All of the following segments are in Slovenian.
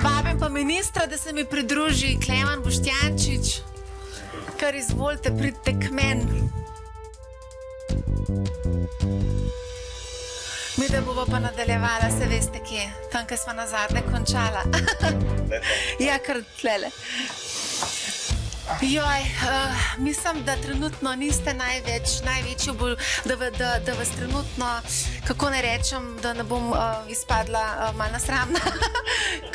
Vabim pa ministra, da se mi pridruži Klemen Boštjančič. Kar izvolite, pridite k meni. Mi da bomo pa nadaljevala, se veste kje, tam, kjer smo nazadnje končala. Ja, kar tlele. Joj, mislim, da trenutno niste največji, da vas trenutno, kako ne rečem, da ne bom izpadla malo nasramna.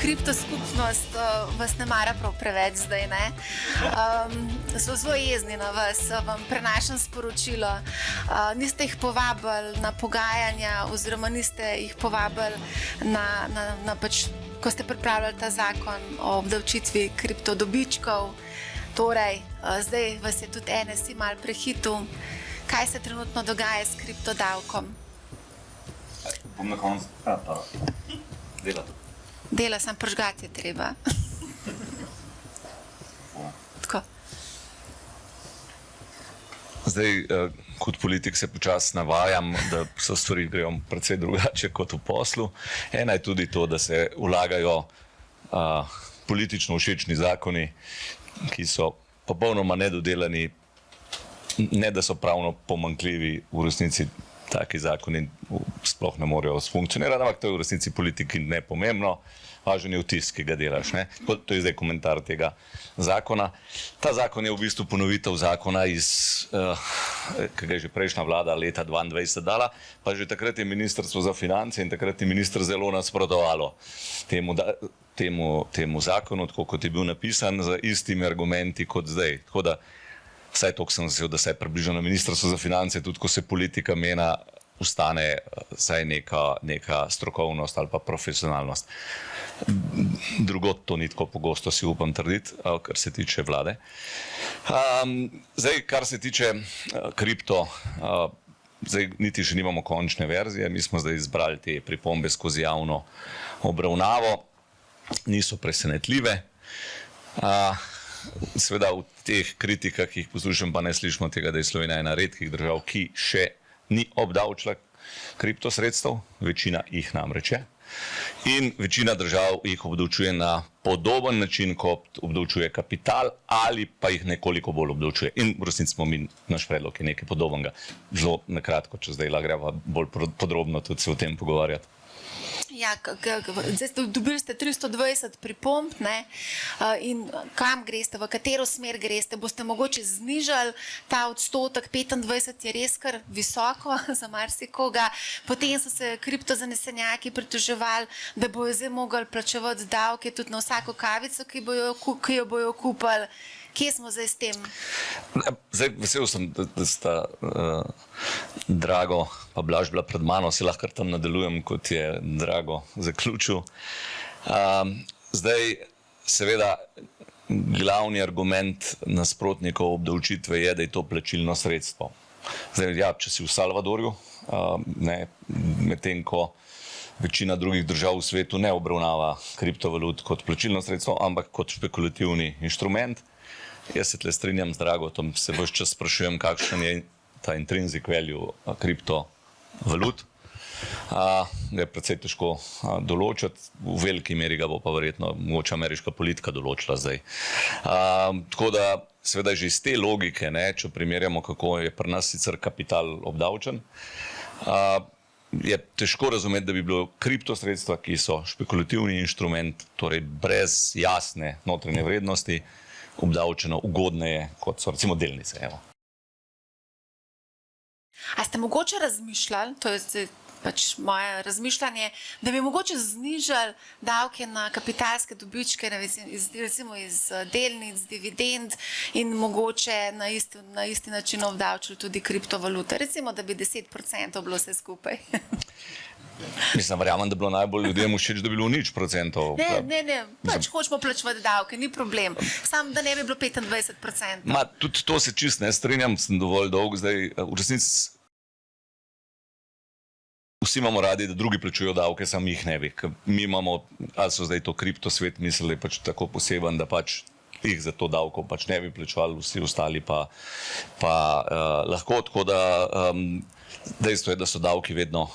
Kriptoskupnost vas ne mara prav preveč zdaj, ne? So zelo jezni na vas, vam prenašam sporočilo. Niste jih povabili na pogajanja oziroma niste jih povabili na pač, ko ste pripravljali ta zakon o obdavčitvi kriptodobičkov. Torej, zdaj vas je tudi NSI malo prehitil. Kaj se trenutno dogaja s kriptodavkom? Bom na koncu dela tudi. Dela, sam požgati je treba. Tako. Zdaj, kot politik se počasi navajam, da so stvari grejo precej drugače kot v poslu. Ena je tudi to, da se vlagajo politično všečni zakoni, ki so popolnoma nedodelani, ne da so pravno pomanjkljivi, v resnici taki zakoni sploh ne morejo funkcionirati, ampak to je v resnici politiki nepomembno, važen je vtis, ki ga delaš. Ne? To je zdaj komentar tega zakona. Ta zakon je v bistvu ponovitev zakona iz, ki ga je že prejšnja vlada leta 2022 dala, pa že takrat je Ministrstvo za finance in takrat je minister zelo nasprotovalo temu zakonu, tako kot je bil napisan, z istimi argumenti kot zdaj. Tako da, vsaj toliko sem vesel, da se je približno na Ministrstvo za finance, tudi ko se politika mena, ostane vsaj neka strokovnost ali pa profesionalnost. Drugot to ni tako pogosto, si upam trditi, kar se tiče vlade. Zdaj, kar se tiče kripto, zdaj niti še nimamo končne verzije, mi smo zdaj izbrali te pripombe skozi javno obravnavo, niso presenetljive. Seveda v teh kritikah, ki jih poslušam, pa ne slišimo tega, da je Slovenija ena redkih držav, ki še ni obdavčila kriptosredstev, večina jih namreč je. In večina držav jih obdavčuje na podoben način, kot obdavčuje kapital, ali pa jih nekoliko bolj obdavčuje. In v resnici smo mi, naš predlog je nekaj podobnega. Zelo nakratko, če zdaj greva bolj podrobno tudi se o tem pogovarjati. Ja, zdaj dobili ste 320 pripomb, ne? In kam greste, v katero smer greste? Boste mogoče znižali ta odstotek, 25 je res kar visoko za marsikoga. Potem so se kriptozanesenjaki pritoževali, da bojo zdaj mogli plačevati davke tudi na vsako kavico, ki jo bojo kupili. Kje smo zdaj s tem? Zdaj, vesel sem, da sta Drago pa Blaž bila pred mano, se lahko tam nadaljujem, kot je Drago zaključil. Zdaj, seveda, glavni argument nasprotnikov obdavčitve je, da je to plačilno sredstvo. Zdaj, ja, če si v Salvadorju, medtem ko večina drugih držav v svetu ne obravnava kriptovalut kot plačilno sredstvo, ampak kot špekulativni inštrument. Jaz se tle strinjam z Dragotom, se ves čas sprašujem, kakšen je ta intrinsic value kriptovalut. Ga je precej težko določiti, v veliki meri ga bo pa verjetno mogoče ameriška politika določila zdaj. Tako da, seveda že iz te logike, če primerjamo, kako je pri nas sicer kapital obdavčen, je težko razumeti, da bi bilo kriptosredstva, ki so špekulativni inštrument, torej brez jasne notranje vrednosti, obdavčeno ugodneje, kot so recimo delnice. A ste mogoče razmišljali, to je pač moje razmišljanje, da bi mogoče znižali davke na kapitalske dobičke, recimo iz delnic, dividend in mogoče na isti način obdavčili tudi kriptovalute. Recimo, da bi 10% bilo vse skupaj. Mislim, verjamem, da bi bilo najbolj ljudem všeč, da bi bilo 0%. Ne, pač hočemo plačevati davke, ni problem. Samo, da ne bi bilo 25%. Tudi to se čist ne strinjam, sem dovolj dolg zdaj. V resnici vsi imamo radi, da drugi plačujejo davke, sam jih ne bi. Mi imamo, ali so zdaj to kriptosvet mislili pač tako poseben, da pač jih za to davko pač ne bi plačevali, vsi ostali pa lahko. Tako da Dejstvo je, da so davki vedno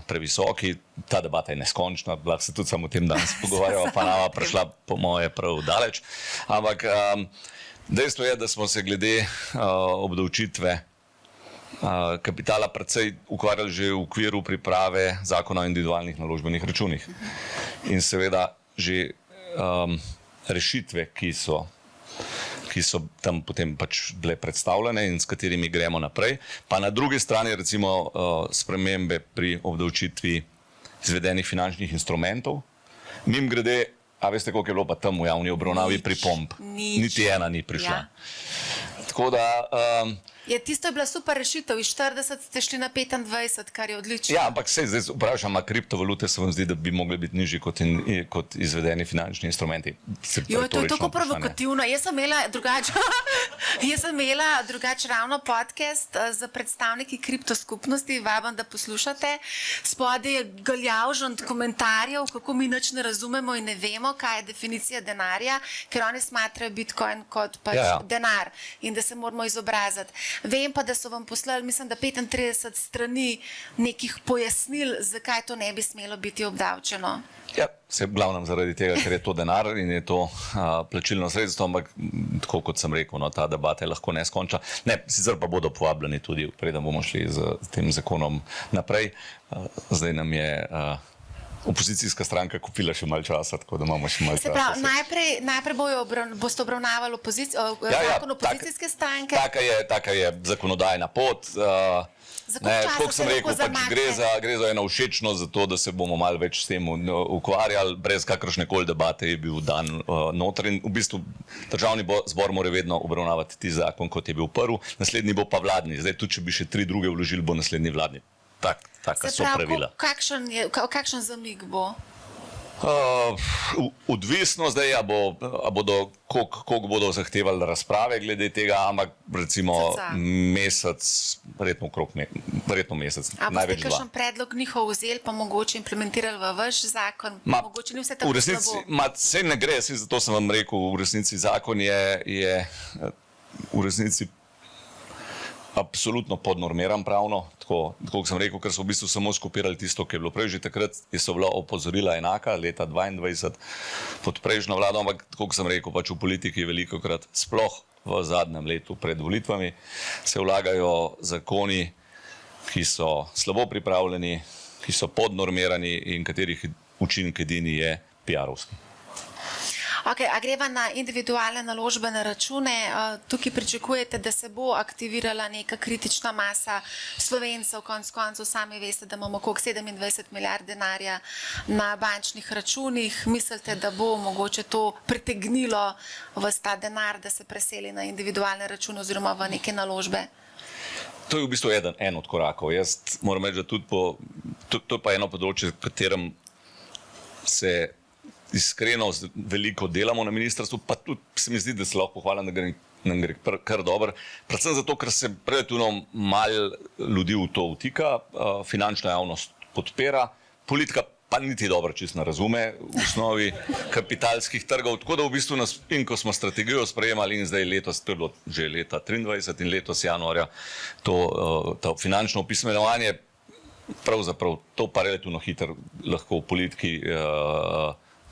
previsoki, ta debata je neskončna, lahko se tudi samo o tem danes pogovarjamo, pa nama prišla po moje prav daleč. Ampak dejstvo je, da smo se glede obdavčitve kapitala precej ukvarjali že v okviru priprave zakona o individualnih naložbenih računih. In seveda že rešitve, ki so tam potem pač bile predstavljene in s katerimi gremo naprej. Pa na drugi strani recimo spremembe pri obdavčitvi izvedenih finančnih instrumentov. Mimogrede, a veste, koliko je bilo pa tam v javni obravnavi pripomb? Niti ena ni prišla. Ja. Tako da... Tisto je bila super rešitev, iz 40 ste šli na 25, kar je odlično. Ja, ampak zdaj vprašam, a kriptovalute se vam zdi, da bi mogli biti nižji kot izvedeni finančni instrumenti? To je tako provokativno. Jaz sem imela drugače ravno podcast za predstavniki kriptoskupnosti, vabam, da poslušate. Spodaj je galjavžant komentarjev, kako mi nič ne razumemo in ne vemo, kaj je definicija denarja, ker oni smatrajo Bitcoin kot pač denar in da se moramo izobraziti. Vem pa, da so vam poslali, mislim, da 35 strani nekih pojasnil, zakaj to ne bi smelo biti obdavčeno. Ja, se glavnem zaradi tega, ker je to denar in je to plačilno sredstvo, ampak tako kot sem rekel, no, ta debata je lahko neskončna. Ne, sicer pa bodo povabljeni tudi, preden bomo šli z tem zakonom naprej. Zdaj nam je opozicijska stranka kupila še malo časa, tako da imamo še malo časa. Se pravi, najprej boste obravnavali zakon opozicijske stranke? Taka je zakonodajna pot. Kot sem rekel, pač gre za eno všečnost, za to, da se bomo malo več s tem ukvarjali, brez kakršne koli debate je bil dan noter. In v bistvu državni zbor mora vedno obravnavati ti zakon, kot je bil prvi, naslednji bo pa vladni. Zdaj tudi, če bi še 3 druge vložili, bo naslednji vladni. Taka so pravila. Kakšen zamik bo? Odvisno zdaj, koliko bodo zahtevali razprave glede tega, ampak recimo mesec, verjetno mesec, največ 2. A boste kakšen predlog njihov vzeli, pa mogoče implementirali v vaš zakon? Mogoče ni vse tako slabo? Sej ne gre, zato sem vam rekel, v resnici zakon je v resnici absolutno podnormiran pravno, tako kot sem rekel, ker so v bistvu samo skopirali tisto, ki je bilo prej. Že takrat so bila opozorila enaka, leta 2022 pod prejšnjo vlado, ampak tako kot sem rekel, pač v politiki velikokrat, sploh v zadnjem letu pred volitvami, se vlagajo zakoni, ki so slabo pripravljeni, ki so podnormirani in katerih učinek edini je PR-ovski. A greva na individualne naložbene račune. Tukaj pričakujete, da se bo aktivirala neka kritična masa Slovencev, konec koncev sami veste, da imamo okrog 27 milijard denarja na bančnih računih. Mislite, da bo mogoče to pritegnilo vas ta denar, da se preseli na individualne račune oziroma v neke naložbe? To je v bistvu en od korakov. Jaz moram reči, da tudi to pa eno področje, v katerem se iskreno veliko delamo na ministrstvu, pa tudi se mi zdi, da se lahko pohvalim, da nam gre kar dobro. Predvsem zato, ker se relativno malo ljudi v to vtika, finančna javnost podpira, politika pa niti dobro čisto ne razume v osnovi kapitalskih trgov. Tako da v bistvu in ko smo strategijo sprejemali in zdaj letos, to je bilo že leta 2023 in letos januarja, to finančno opismenjevanje, pravzaprav to pa relativno hitro lahko v politiki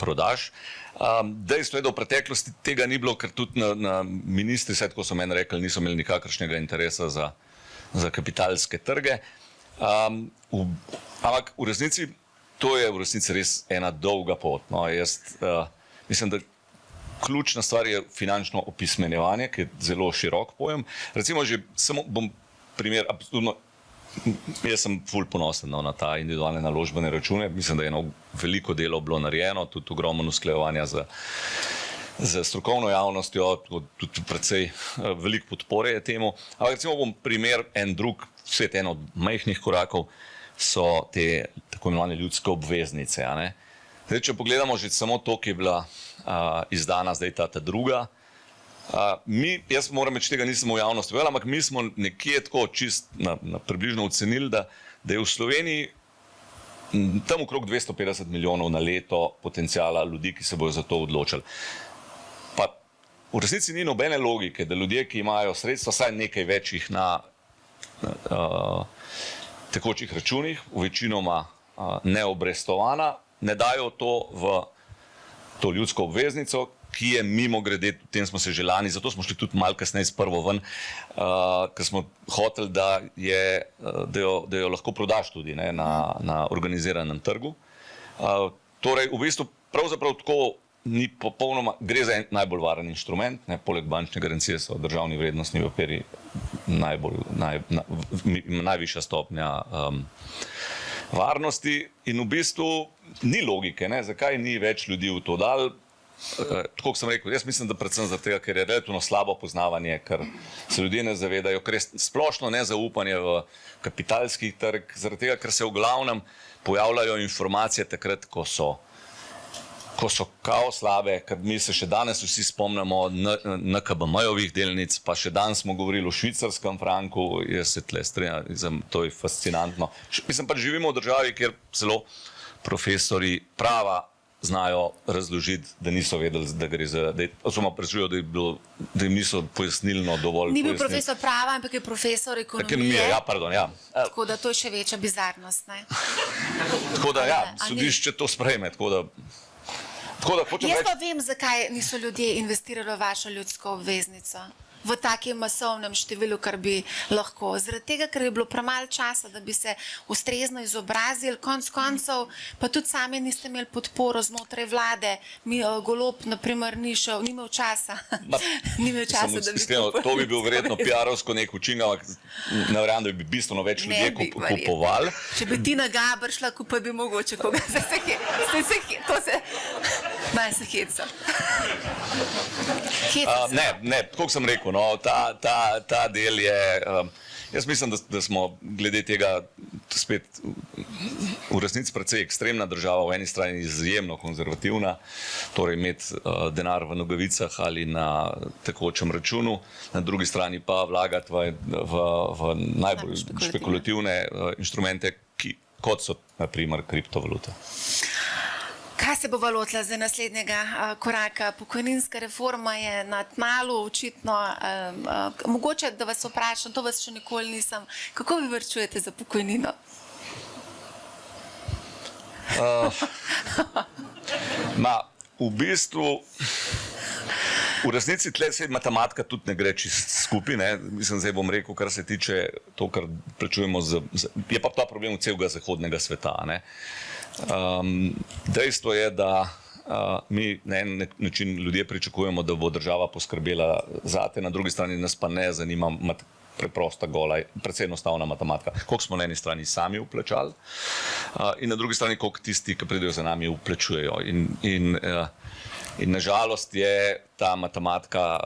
prodaš. Dejstvo je, da v preteklosti tega ni bilo, ker tudi na ministri, vse tako so meni rekli, niso imeli nikakršnega interesa za kapitalske trge. Ampak v resnici, to je v resnici res ena dolga pot. No, jaz mislim, da ključna stvar je finančno opismenjevanje, ki je zelo širok pojem. Recimo že, samo bom primer, absolutno, jaz sem ful ponosen na ta individualne naložbene račune. Mislim, da je eno veliko delo bilo narejeno, tudi ogromno usklajevanja z strokovno javnostjo, tudi precej veliko podpore je temu. Ampak recimo bom primer en drug, svet en od majhnih korakov, so te tako imenovane ljudske obveznice. Zdaj, če pogledamo že samo to, ki je bila izdana zdaj ta druga, jaz moram reči, tega nisem v javnosti povedal, ampak mi smo nekje tako čist približno ocenili, da je v Sloveniji tam okrog 250 milijonov na leto potencijala ljudi, ki se bojo za to odločili. Pa v resnici ni nobene logike, da ljudje, ki imajo sredstva, saj nekaj večjih tekočih računih, večinoma neobrestovana, ne dajo to v to ljudsko obveznico, ki je mimogrede, v tem smo se že lani, zato smo šli tudi malo kasneje s prvo ven, ker smo hoteli, da jo lahko prodaš tudi, ne, na organiziranem trgu. Torej, v bistvu pravzaprav tako ni popolnoma, gre za najbolj varen inštrument, ne, poleg bančne garancije so državni vrednostni papirji najvišja stopnja varnosti in v bistvu ni logike, ne, zakaj ni več ljudi v to dal. Tako kot sem rekel, jaz mislim, da predvsem zaradi tega, ker je relativno slabo poznavanje, ker se ljudje ne zavedajo, ker je splošno nezaupanje v kapitalski trg, zaradi tega, ker se v glavnem pojavljajo informacije takrat, ko so kao slabe, ker mi se še danes vsi spomnimo NKBM-jevih delnic, pa še danes smo govorili o švicarskem franku, jaz se tle strinjam, to je fascinantno. Mislim, pa živimo v državi, kjer celo profesori prava znajo razložiti, da niso vedeli, da gre za, oziroma prežujo, da jim niso pojasnilno dovolj Ni bil profesor prava, ampak je profesor ekonomije. Ja, pardon, ja. Tako da to je še večja bizarnost, ne? Tako da, ja, sodišče to sprejme, tako da Jaz pa vem, zakaj niso ljudje investirali v vašo ljudsko obveznico. V takem masovnem številu, kar bi lahko. Zaradi tega, ker je bilo premalo časa, da bi se ustrezno izobrazili, konec koncev, pa tudi sami niste imeli podporo znotraj vlade. Golob, na primer, ni imel časa. Ni imel časa, da bi to bi bil verjetno PR-ovsko nek učinek, ampak ne verjamem, da bi bistveno več ljudje kupovali. Če bi Tina Gaber šla, kupaj bi mogoče koga. Malo se heca. Ne, tako sem rekel, no, ta del je, jaz mislim, da smo glede tega spet v resnici precej ekstremna država, v eni strani izjemno konzervativna, torej imeti denar v nogavicah ali na tekočem računu, na drugi strani pa vlagati v najbolj špekulativne inštrumente, kot so na primer kriptovalute. Kaj se bova lotila za naslednjega koraka? Pokojninska reforma je na tnalu, očitno. Mogoče, da vas vprašam, to vas še nikoli nisem. Kako vi varčujete za pokojnino? V bistvu, v resnici tle se matematika tudi ne gre čist skupaj, ne. Mislim, zdaj bom rekel, kar se tiče to, kar plačujemo je pa ta problem celega zahodnega sveta, ne. Dejstvo je, da mi na en način ljudje pričakujemo, da bo država poskrbela zate, na drugi strani nas pa ne zanima preprosta gola, precej enostavna matematika. Koliko smo na eni strani sami vplačali in na drugi strani koliko tisti, ki pridejo za nami, vplačujejo. In nažalost je ta matematika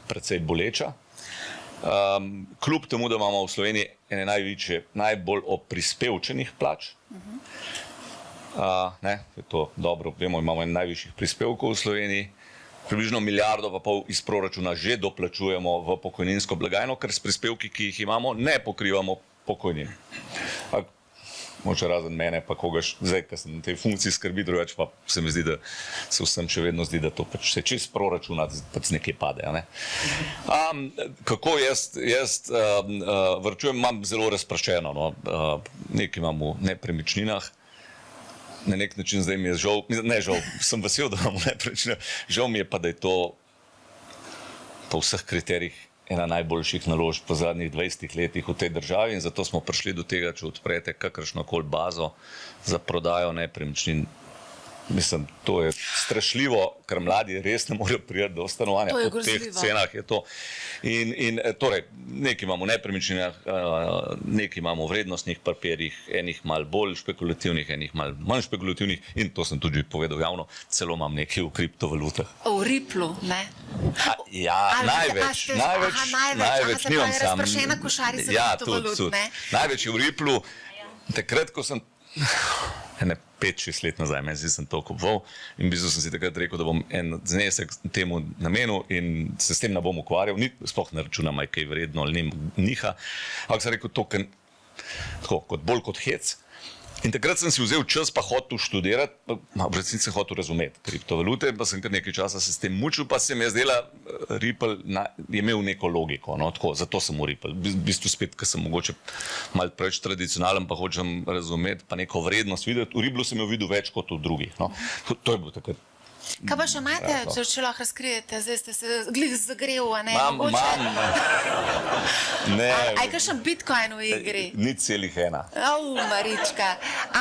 precej boleča. Kljub temu, da imamo v Sloveniji ene najbolj oprispevčenih plač, je to dobro, vemo, imamo en najvišjih prispevkov v Sloveniji, približno 1,5 milijarde iz proračuna že doplačujemo v pokojninsko blagajno, ker s prispevki, ki jih imamo, ne pokrivamo pokojnin. Moče razen mene, pa koga zdaj, ker sem na tej funkciji skrbi, drugače pa se mi zdi, da se vsem še vedno zdi, da to pač se čez proračuna pač nekaj pade. Kako jaz varčujem, imam zelo razpraščeno, nekaj imam v nepremičninah, na nek način zdaj mi je žal, ne žal, sem vesel, da imam v nepremičninah, žal mi je pa, da je to po vseh kriterijih ena najboljših naložb po zadnjih 20 letih v tej državi in zato smo prišli do tega, če odprete kakršnokoli bazo za prodajo nepremičnin. Mislim, to je strašljivo, ker mladi res ne morejo priti do stanovanja. Po teh cenah je to. In torej, nekaj imamo v nepremičninah, nekaj imamo v vrednostnih papirjih, enih malo bolj špekulativnih, enih malo manj špekulativnih in to sem tudi povedal javno, celo imam nekaj v kriptovalutah. V Riplu, ne? Ja, največ, nimam sam. Razprašena košarica kriptovalut, ne? Največ je v Riplu, takrat, ko sem 5-6 let nazaj, meni sem to kupoval in v bistvu sem si takrat rekel, da bom en znesek temu namenil in se s tem ne bom ukvarjal, sploh ne računam, aj kaj vredno ali niha, ampak sem rekel to, tako, bolj kot hec, In takrat sem si vzel čas, pa hotel študirati, v resnici sem hotel razumeti kriptovalute, pa sem kar nekaj časa se s tem mučil, pa se mi je zdela, Ripple je imel neko logiko, no, tako, zato sem v Ripple. V bistvu spet, ker sem mogoče malo preveč tradicionalen, pa hočem razumeti, pa neko vrednost videti. V Ripple sem jo videl več kot v drugih. No. To je bilo takrat. Kaj pa še imate, če lahko razkrijete? Zdaj ste se glih zagrel, a ne? Imam, ne. Aj kakšen Bitcoin v igri? Ni celih ena. Marička.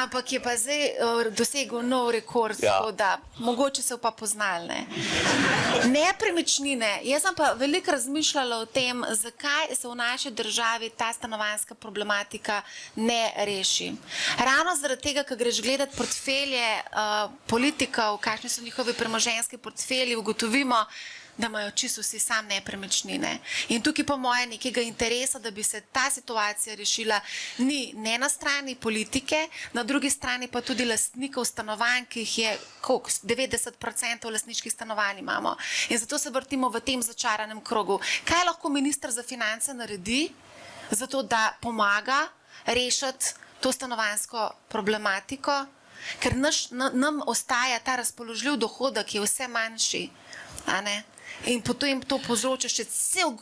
Ampak je pa zdaj dosegel nov rekord, tako da mogoče se pa poznali, ne? Nepremičnine. Jaz sem pa veliko razmišljala o tem, zakaj se v naši državi ta stanovanjska problematika ne reši. Ravno zaradi tega, ker greš gledati portfelje politikov, kakšni so njihovi premoženjski portfelji, ugotovimo, da imajo čisto vsi sam nepremičnine. In tukaj po moje nekega interesa, da bi se ta situacija rešila, ni ne na strani politike, na drugi strani pa tudi lastnikov stanovanj, ki jih je 90% lastniških stanovanj imamo. In zato se vrtimo v tem začaranem krogu. Kaj lahko minister za finance naredi, zato da pomaga rešiti to stanovanjsko problematiko? Ker nam ostaja ta razpoložljiv dohodek, ki je vse manjši, a ne? In potem to povzroča še cel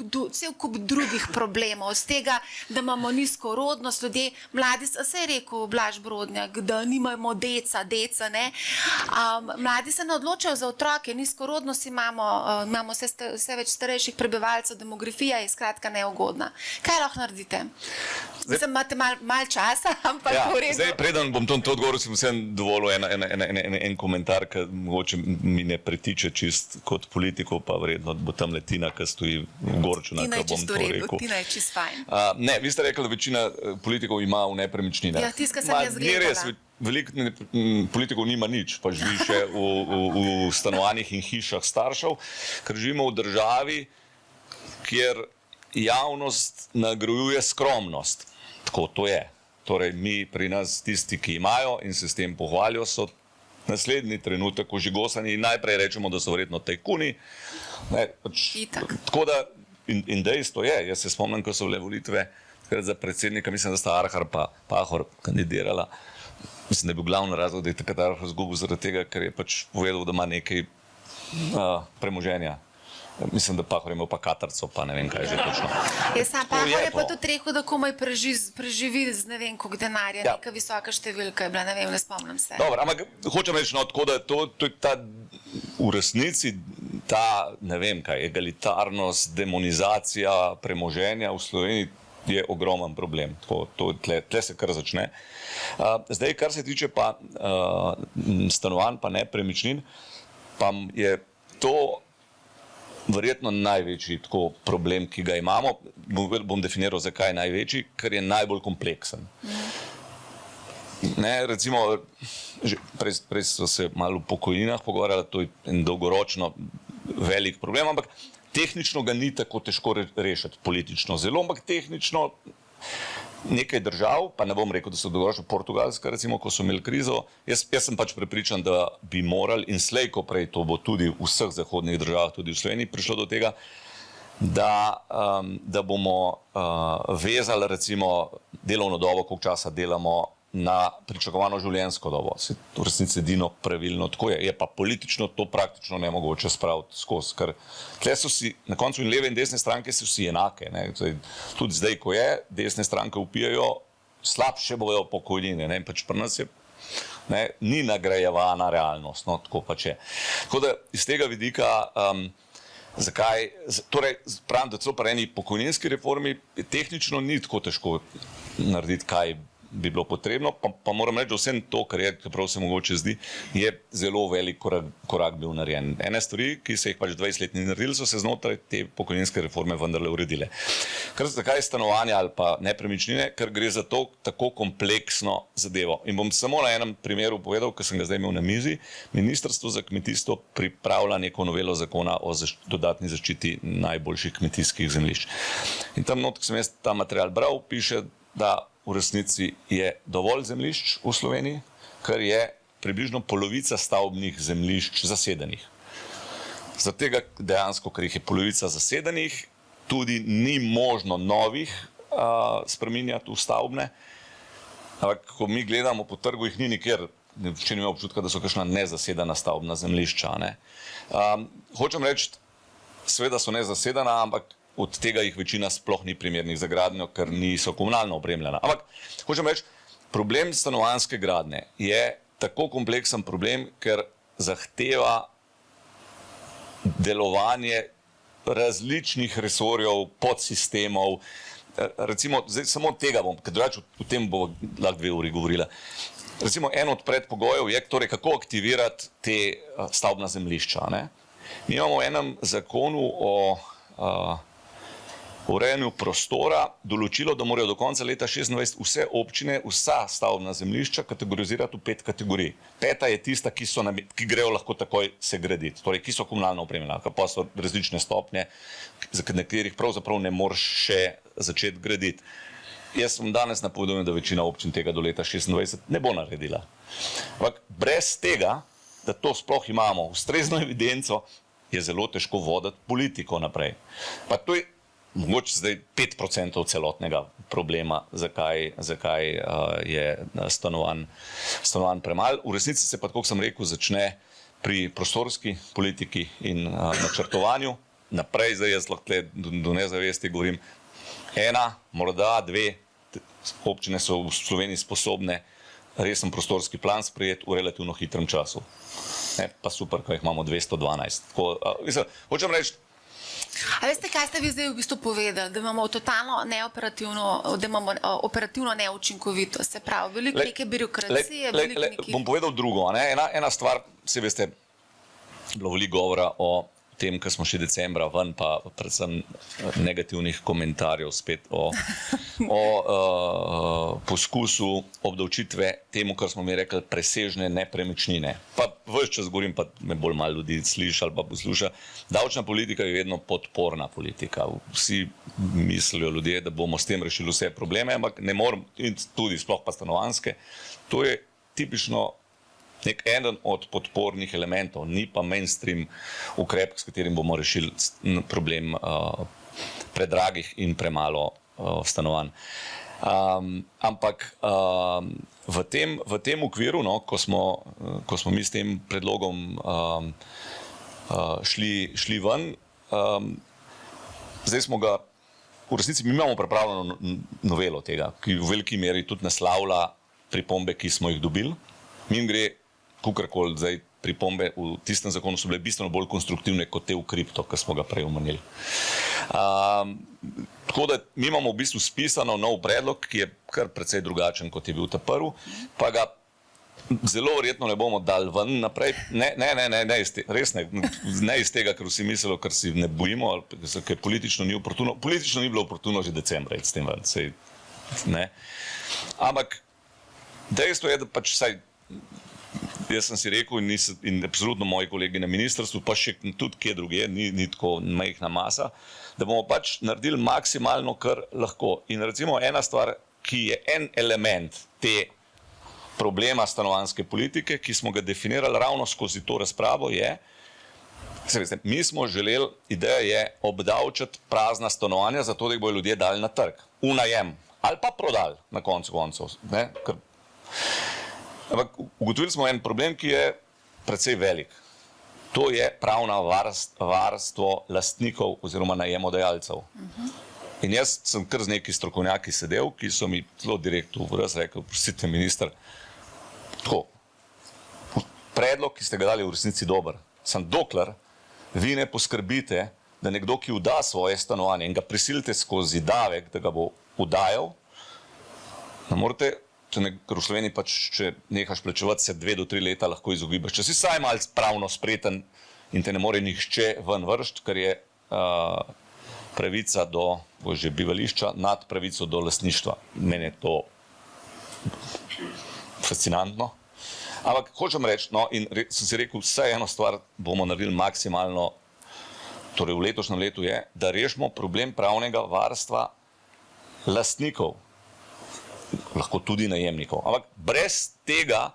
kup drugih problemov. Z tega, da imamo nizko rodnost, ljudje, mladi, se je rekel Blaž Brodnjak, da nimamo deca, ne? Mladi se ne odločajo za otroke, nizko rodnost imamo vse več starejših prebivalcev, demografija je skratka neugodna. Kaj lahko naredite? Imate malo časa, ampak v redu. Zdaj, preden bom to odgovoril, sem vsem dovolil en komentar, ki mogoče mi ne pretiče čist kot politikov, pa vredno bo tam Tina, ki stoji v Gorčuna, ki bom to rekel. Tina je čist fajn. Ne, vi ste rekli, da večina politikov ima v nepremičnine. Ja, tiska sem jaz gledala. Veliko politikov nima nič, pa živi še v stanovanjih in hišah staršev, ker živimo v državi, kjer javnost nagrajuje skromnost. Tako to je. Torej, mi pri nas tisti, ki imajo in se s tem pohvalijo, so naslednji trenutek ožigosani in najprej rečemo, da so verjetno tajkuni. Tako da, in dejstvo je, jaz se spomnim, ko so bile volitve za predsednika, mislim, da sta Arhar pa Pahor kandidirala. Mislim, da je bil glavni razlog, da je takrat Arhar izgubil zaradi tega, ker je pač povedal, da ima nekaj premoženja. Mislim, da Pahor je imel pa Katarco, pa ne vem, kaj že točno. Pahor je pa tudi rekel, da komaj preživi z ne vem koliko denarja, neka visoka številka je bila, ne vem, ne spomnim se. Dobro, ampak hočem reči, tako da to je ta v resnici ta, ne vem kaj, egalitarnost, demonizacija premoženja v Sloveniji je ogromen problem. Tle se kar začne. Zdaj, kar se tiče pa stanovanj, pa nepremičnin, pa je to verjetno največji problem, ki ga imamo. Bom definiral, zakaj je največji, ker je najbolj kompleksen. Recimo, prej so se malo v pokojninah pogovarjali, to je en dolgoročno velik problem, ampak tehnično ga ni tako težko rešiti, politično zelo, ampak tehnično nekaj držav, pa ne bom rekel, da so dolgoročno Portugalska, recimo, ko so imeli krizo, jaz sem pač prepričan, da bi morali in slej, ko prej to bo tudi v vseh zahodnih državah, tudi v Sloveniji, prišlo do tega, da bomo vezali recimo delovno dobo, koliko časa delamo, na pričakovano življenjsko dobo. V resnici edino pravilno tako je. Je pa politično to praktično nemogoče spraviti skozi, ker tle so si, na koncu in leve in desne stranke so vsi enake. Tudi zdaj, ko je, desne stranke vpijajo, slabše bojo pokojnine. Pač pri nas je, ni nagrajevana realnost, tako pač je. Tako da iz tega vidika, zakaj, torej pravim, da celo pri eni pokojninski reformi tehnično ni tako težko narediti, kaj bi bilo potrebno, pa moram reči, da vsem to, kar je, čeprav se mogoče zdi, je zelo velik korak bil narejen. Ene stvari, ki se jih pač 20 let ni naredili, so se znotraj te pokojninske reforme vendarle uredile. Zakaj je stanovanje ali pa nepremičnine, ker gre za to tako kompleksno zadevo. In bom samo na enem primeru povedal, ker sem ga zdaj imel na mizi, Ministrstvo za kmetijstvo pripravlja neko novelo zakona o dodatni zaščiti najboljših kmetijskih zemljišč. In tam not, ko sem jaz ta material bral, piše, da v resnici je dovolj zemljišč v Sloveniji, ker je približno polovica stavbnih zemljišč zasedenih. Zaradi tega dejansko, ker jih je polovica zasedenih, tudi ni možno novih spreminjati v stavbne. Ampak, ko mi gledamo po trgu, jih ni nikjer, če nima občutka, da so kakšna nezasedena stavbna zemljišča. Ne? Hočem reči, seveda so nezasedena, ampak od tega jih večina sploh ni primernih za gradnjo, ker niso komunalno opremljena. Ampak, hočem reči, problem stanovanjske gradnje je tako kompleksen problem, ker zahteva delovanje različnih resorjev, podsistemov. Recimo, zdaj samo tega bom, ker drugače o tem bo lahko 2 uri govorila. Recimo, en od predpogojev je, torej, kako aktivirati te stavbna zemljišča. Ne? Mi imamo v enem zakonu o urejanju prostora določilo, da morajo do konca leta 2026 vse občine, vsa stavbna zemljišča kategorizirati v 5 kategorij. 5. je tista, ki grejo lahko takoj se graditi, torej ki so komunalno opremljena, pa so različne stopnje, za katerih pravzaprav ne moreš še začeti graditi. Jaz vam danes napovedujem, da večina občin tega do leta 2026 ne bo naredila. Ampak brez tega, da to sploh imamo, ustrezno evidenco, je zelo težko voditi politiko naprej. Pa to je mogoče zdaj 5% celotnega problema, zakaj je stanovanj premalo. V resnici se pa, kot sem rekel, začne pri prostorski politiki in načrtovanju. Naprej, zdaj jaz lahko do nezavesti govorim, 1, morda 2 občine so v Sloveniji sposobne resen prostorski plan sprejeti v relativno hitrem času. Pa super, ko jih imamo 212. Hočem reči, A veste, kaj ste vi zdaj v bistvu povedali? Da imamo totalno neoperativno, da imamo operativno neučinkovitost, se pravi, veliko neke birokracije, veliko nekih... Bom povedal drugo, ne? Ena stvar, vse veste, bilo veliko govora o tem, ko smo še decembra ven, pa predvsem negativnih komentarjev spet o poskusu obdavčitve temu, kar smo mi rekli, presežne nepremičnine. Pa ves čas govorim, pa me bolj malo ljudi sliša ali pa posluša, davčna politika je vedno podporna politika. Vsi mislijo ljudje, da bomo s tem rešili vse probleme, ampak ne morem, in tudi sploh pa stanovanjske. To je tipično eden od podpornih elementov, ni pa mainstream ukrep, s katerim bomo rešili problem predragih in premalo stanovanj. Ampak v tem okviru, no, ko smo mi s tem predlogom šli ven, zdaj smo ga, v resnici mi imamo pripravljeno novelo tega, ki v veliki meri tudi naslavlja pripombe, ki smo jih dobili. Mim gre, kakorkoli, zdaj pripombe v tistem zakonu so bile bistveno bolj konstruktivne kot te v kripto, ki smo ga prej omenili. Tako da mi imamo v bistvu spisano nov predlog, ki je kar precej drugačen, kot je bil ta prvi, pa ga zelo verjetno ne bomo dali ven naprej. Res ne iz tega, ker vsi mislijo, ker si ne bojimo, ker politično ni oportuno. Politično ni bilo oportuno že decembra, s tem ven. Ampak dejstvo je, da pač vsaj jaz sem si rekel in absolutno moji kolegi na ministrstvu, pa še tudi kje druge, ni tako majhna masa, da bomo pač naredili maksimalno, kar lahko. In recimo ena stvar, ki je en element te problema stanovanjske politike, ki smo ga definirali ravno skozi to razpravo, je, mi smo želeli, ideja je obdavčati prazna stanovanja, zato da jih bojo ljudje dali na trg, v najem, ali pa prodali na koncu koncev. Ampak ugotovili smo en problem, ki je precej velik. To je pravna varstvo lastnikov oziroma najemodajalcev. In jaz sem kar z neki strokovnjaki sedel, ki so mi zelo direktno v raz rekel, prosite minister, tako, predlog, ki ste ga dali v resnici dober, sem dokler vi ne poskrbite, da nekdo, ki vda svoje stanovanje in ga prisilite skozi davek, da ga bo vdajal, ne morete, ker v Sloveniji pač, če nehaš plačevati, se 2 do 3 leta lahko izogibaš. Če si saj malo pravno spreten in te ne more nihče ven vršt, ker je pravica do bivališča nad pravico do lastništva. Meni je to fascinantno. Ampak hočem reči, no, in sem si rekel, vsaj eno stvar bomo naredili maksimalno, torej v letošnjem letu je, da rešimo problem pravnega varstva lastnikov. Lahko tudi najemnikov. Ampak brez tega,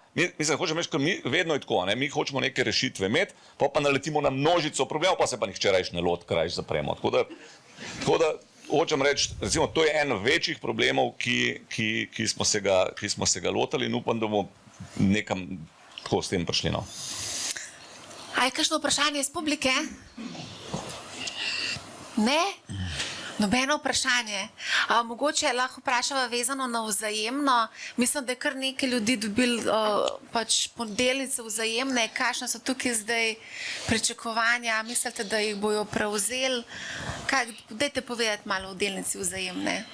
hočem reči, ker mi vedno je tako, mi hočemo neke rešitve imeti, pa naletimo na množico problemov, pa se pa nihče rajš ne loti, ker rajš zapremo. Tako da hočem reči, recimo, to je en večjih problemov, ki smo se ga lotili in upam, da bomo nekam tako s tem prišli. No. A je kakšno vprašanje iz publike? Ne? Nobeno vprašanje. Mogoče lahko vprašava vezano na Vzajemno. Mislim, da je kar nekaj ljudi dobili pač delnice Vzajemne. Kakšne so tukaj zdaj pričakovanja? Mislite, da jih bojo prevzeli? Dajte povedati malo o delnici Vzajemne.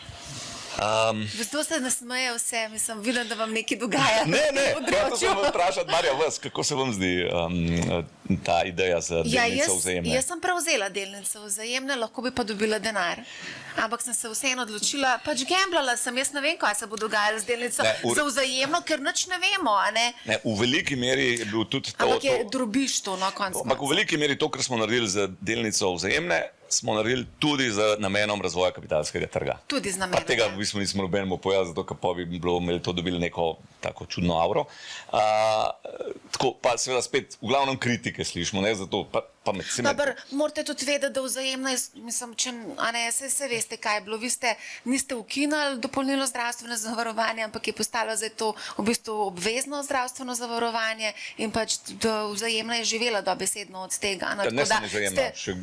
Zato se nasmeje vse, mislim, vidim, da vam nekaj dogaja. Ne, to sem vprašati, Marja, vas, kako se vam zdi ta ideja za delnico Vzajemne? Jaz sem prevzela delnico Vzajemne, lahko bi pa dobila denar. Ampak sem se vseeno odločila, pač gamblala sem, jaz ne vem, kaj se bo dogajalo z delnico za Vzajemno, ker nič ne vemo, a ne? Ne, v veliki meri je bil tudi to... Ampak je drobiš to, no, konc. Ampak v veliki meri to, kar smo naredili za delnico Vzajemne, smo naredili tudi z namenom razvoja kapitalskega trga. Tudi z namenom. Pa tega v bistvu nismo nobenemu pojasnili, zato ker pa bi bilo, imeli to dobili neko tako čudno avro. Tako, pa seveda spet v glavnem kritike slišimo, ne, zato pa med vsemi... Dobar, morate tudi vedeti, da Vzajemna je, mislim, a ne, se veste, kaj je bilo. Vi niste ukinali dopolnilno zdravstveno zavarovanje, ampak je postalo zdaj to v bistvu obvezno zdravstveno zavarovanje in pač Vzajemna je živela dobesedno od tega. Ne samo Vzajemna, še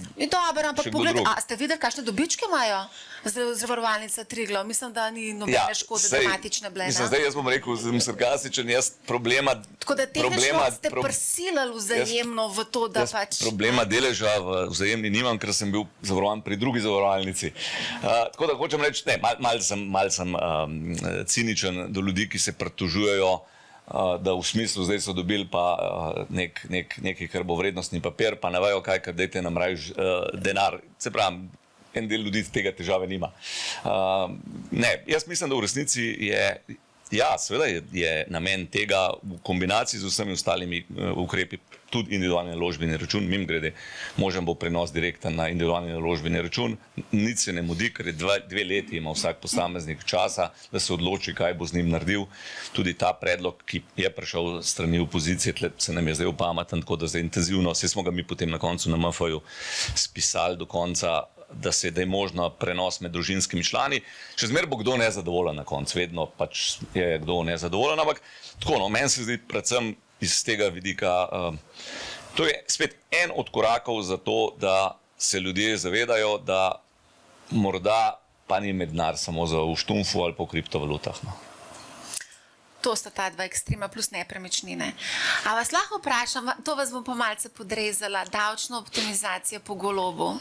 kdo drug. A ste videli, kakšne dobičke imajo zavarovalnica Triglav? Mislim, da ni nobene škode dramatične bile. Mislim, zdaj jaz bom rekel, sem sarkastičen, jaz problema... Tako da tehnično ste prisilili Vzajemno v to, da pač... Problema deleža v Vzajemni nimam, ker sem bil zavarovan pri drugi zavarovalnici. Tako da hočem reči, ne, mal sem ciničen do ljudi, ki se pritožujejo, da v smislu zdaj so dobili pa nekaj, kar bo vrednostni papir, pa ne vejo kaj, ker dajte nam raje denar. Se pravi, en del ljudi tega težave nima. Ne, jaz mislim, da v resnici je, ja, seveda je namen tega v kombinaciji z vsemi ostalimi ukrepi tudi individualni naložbeni račun, mimogrede, možen bo prenos direkten na individualni naložbeni račun, nič se ne mudi, ker je 2 leti ima vsak posameznik časa, da se odloči, kaj bo z njim naredil. Tudi ta predlog, ki je prišel strani opozicije, se nam je zdaj upameten, tako da zdaj intenzivno, vse smo ga mi potem na koncu na MF-ju spisali do konca, da je možno prenos med družinskimi člani. Še zmer bo kdo nezadovoljen na koncu, vedno pač je kdo nezadovoljen, ampak tako, no, meni se zdi predvsem iz tega vidika, to je spet en od korakov za to, da se ljudje zavedajo, da morda pa ni denar samo za v štumfu ali po kriptovalutah. No. To sta ta dva ekstrema plus nepremičnine. A vas lahko vprašam, to vas bom pa malce podrezala, davčno optimizacijo po Golobu?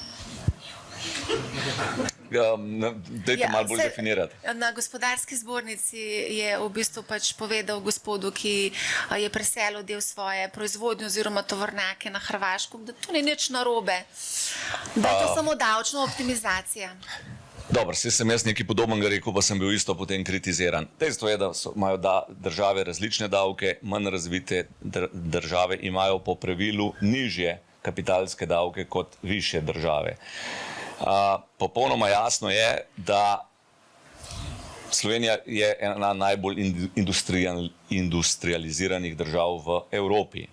Dajte malo bolj definirati. Na gospodarski zbornici je v bistvu pač povedal gospodu, ki je preselil del svoje proizvodnje oziroma tovornjake na Hrvaško, da to ni nič narobe, da je to samo davčna optimizacija. Dobro, sem jaz nekaj podobnega rekel, pa sem bil isto potem kritiziran. Dejstvo je, da imajo države različne davke, manj razvite države imajo po pravilu nižje kapitalske davke kot višje države. Popolnoma jasno je, da Slovenija je ena najbolj industrializiranih držav v Evropi.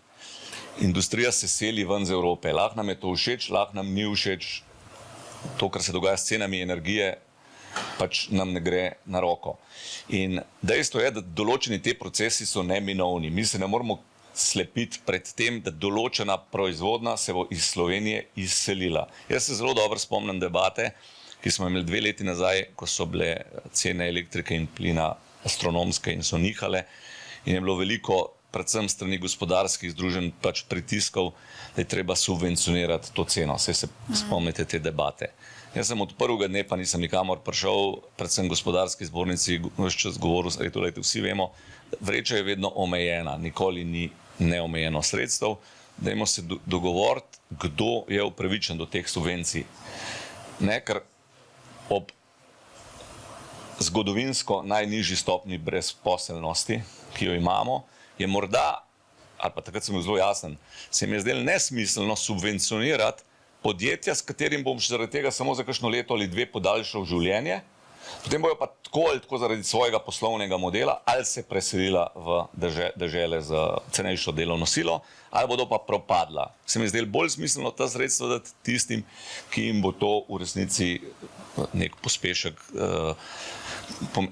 Industrija se seli ven z Evrope. Lahko nam je to všeč, lahko nam ni všeč. To, kar se dogaja s cenami energije, pač nam ne gre na roko. In dejstvo je, da določeni te procesi so neminovni. Mi se ne moramo slepiti pred tem, da določena proizvodnja se bo iz Slovenije izselila. Jaz se zelo dobro spomnim debate, ki smo imeli 2 leti nazaj, ko so bile cene elektrike in plina astronomske in so nihale in je bilo veliko, predvsem strani gospodarskih združenj, pač pritiskov, da je treba subvencionirati to ceno. Saj se spomnite te debate. Jaz sem od prvega dne, pa nisem nikamor prišel, predvsem gospodarski zbornici, ves čas govoril, vsi vemo, vreča je vedno omejena, nikoli ni neomejeno sredstev. Dajmo se dogovoriti, kdo je upravičen do teh subvencij. Ne, ker ob zgodovinsko najnižji stopnji brezposelnosti, ki jo imamo, je morda, ali pa takrat sem bil zelo jasen, se mi je zdelo nesmiselno subvencionirati podjetja, s katerim bom zaradi tega samo za kakšno leto ali 2 podaljšal življenje, potem bojo pa tako ali tako zaradi svojega poslovnega modela ali se preselila v dežele z cenejšo delovno silo, ali bodo pa propadla. Se mi je zdelo bolj smiselno ta sredstva dati tistim, ki jim bo to v resnici nek pospešek.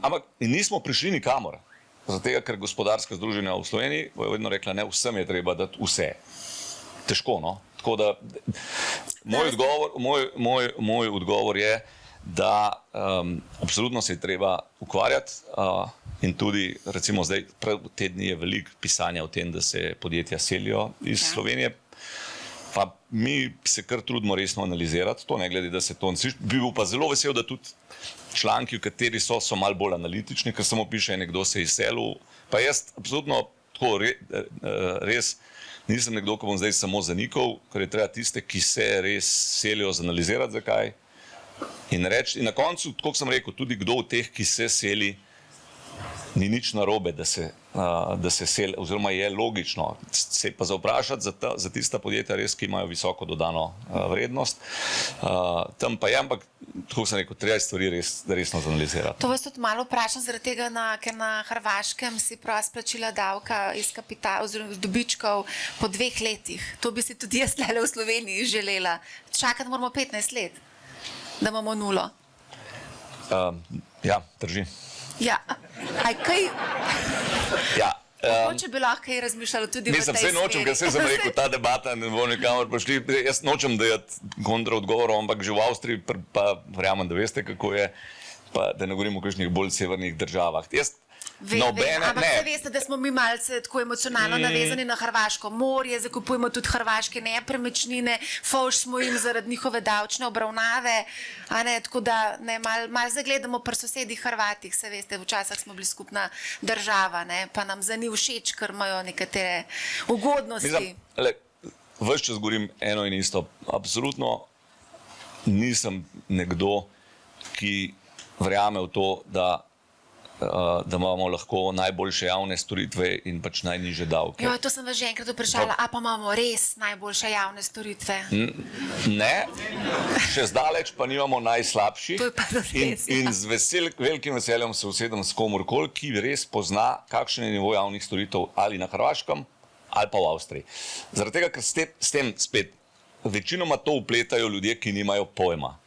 Ampak nismo prišli nikamor, zato ker gospodarska združenja v Sloveniji bojo vedno rekla, ne, vsem je treba dati vse. Težko, no? Tako da moj odgovor je, da absolutno se je treba ukvarjati in tudi, recimo zdaj, prav te dni je veliko pisanja o tem, da se podjetja selijo iz Slovenije, pa mi se kar trudimo resno analizirati to, ne glede, da se to bi bil pa zelo vesel, da tudi članki, v kateri so malo bolj analitični, ker samo piše, nekdo se je izselil, pa jaz absolutno tako res nisem nekdo, ko bom zdaj samo zanikal, ker je treba tiste, ki se res selijo, zanalizirati zakaj in reči. In na koncu, tako sem rekel, tudi kdo od teh, ki se seli, ni nič narobe, da se seli, oziroma je logično. Se pa zavprašati za tista podjetja res, ki imajo visoko dodano vrednost. Tam pa je, ampak tako sem rekel, treba stvari resno zanalizirati. To vas tudi malo vprašam, zaradi tega, ker na Hrvaškem si prost plačila davka iz kapitala oziroma iz dobičkov po 2 letih. To bi si tudi jaz v Sloveniji želela. Čakati moramo 15 let, da imamo nulo. Ja, drži. Ja, kaj? Ja. Mogoče bi lahko kaj razmišljalo tudi v tej smeri. Vse nočem, ker sem rekel, ta debata ne bo nikamor prišli. Jaz nočem dajati kontra odgovorov, ampak že v Avstriji pa verjamem, da veste, kako je, pa da ne govorimo o kakšnih bolj severnih državah. Ampak se veste, da smo mi malce tako emocionalno navezani na Hrvaško morje, zakupujemo tudi hrvaške nepremičnine, fovš smo jim zaradi njihove davčne obravnave, tako da malo zagledamo pri sosedih Hrvatih, se veste, včasih smo bili skupna država, pa nam za ni všeč, ker imajo nekatere ugodnosti. Ves čas govorim eno in isto. Absolutno nisem nekdo, ki verjame v to, da imamo lahko najboljše javne storitve in pač najnižje davke. Jo, to sem vas že enkrat vprašala, a pa imamo res najboljše javne storitve? Ne, še zdaleč pa nimamo najslabših. To je pa res. In z velikim veseljem se usedem s komorkoli, ki res pozna, kakšen je nivo javnih storitev ali na Hrvaškem ali pa v Avstriji. Zaradi tega, ker s tem spet večinoma to upletajo ljudje, ki nimajo pojma.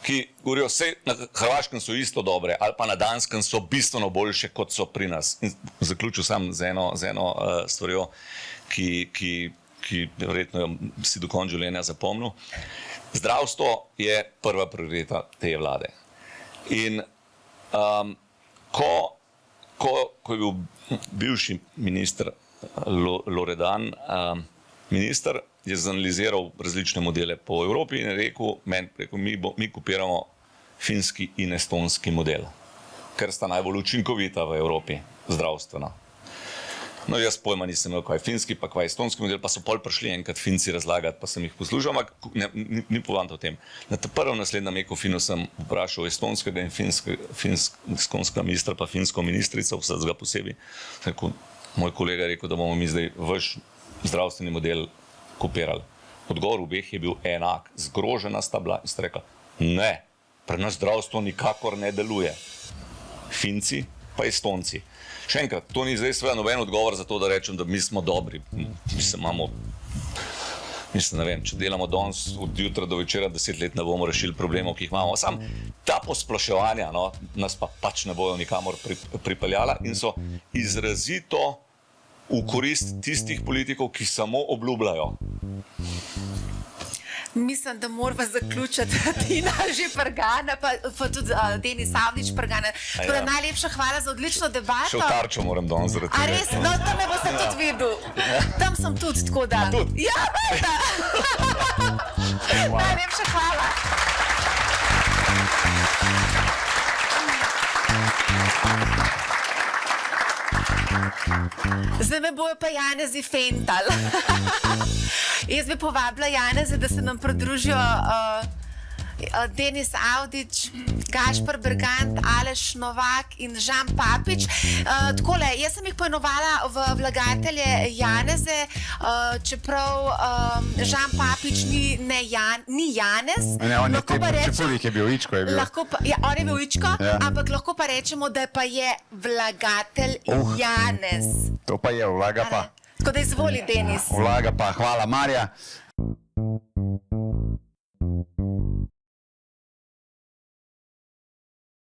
Ki govorijo, vse na Hrvaškem so isto dobre, ali pa na Danskem so bistveno boljše, kot so pri nas. In zaključil sam z eno stvarjo, ki verjetno si do konca življenja zapomnil. Zdravstvo je prva prioriteta te vlade. In ko je bil bivši minister Loredan, minister, je zanaliziral različne modele po Evropi in je rekel, mi kopiramo finski in estonski model, ker sta najbolj učinkovita v Evropi zdravstveno. No, jaz pojma nisem imel, kaj je finski, pa kaj je estonski model, pa so pol prišli enkrat Finci razlagati, pa sem jih poslušal, ampak ni poanta o tem. Na prvem naslednjem Ekofinu sem vprašal estonskega in finskega ministra, pa finsko ministrico, vsega posebej. Moj kolega je rekel, da bomo mi zdaj vaš zdravstveni model kopirali. Odgovor obeh je bil enak. Zgrožena sta bila in sta rekla, ne, pri nas zdravstvo nikakor ne deluje. Finci pa Estonci. Še enkrat, to ni zdaj seveda noben odgovor za to, da rečem, da mi smo dobri. Ne vem, če delamo danes od jutra do večera 10 let, ne bomo rešili problemov, ki jih imamo. Sam ta posploševanja nas pa pač ne bojo nikamor pripeljala in so izrazito v korist tistih politikov, ki samo obljubljajo. Mislim, da moramo zaključiti Tina Žeprgana, pa tudi Denis Avdić Prgana. Torej, najlepša hvala za odlično debato. Še v Tarčo moram danes zaradi tega. A res? No, tam me boste tudi videl. Tam sem tudi, tako da. Tudi? Ja, veda. Najlepša hvala. Zdaj me bojo pa Janezi fental. Jaz bi povabila Janeze, da se nam pridružijo Denis Avdić, Gašper Bergant, Aleš Novak in Žan Papič. Takole, jaz sem jih poimenovala v vlagatelje Janeze, čeprav Žan Papič ni Janez. Ne, on je Čepulik je bil, Ičko je bil. Ja, on je bil Ičko, Ja. ampak lahko pa rečemo, da pa je vlagatelj Janez. To pa je, vlaga pa. Tako da izvoli, Denis. Vlaga pa, hvala Marja.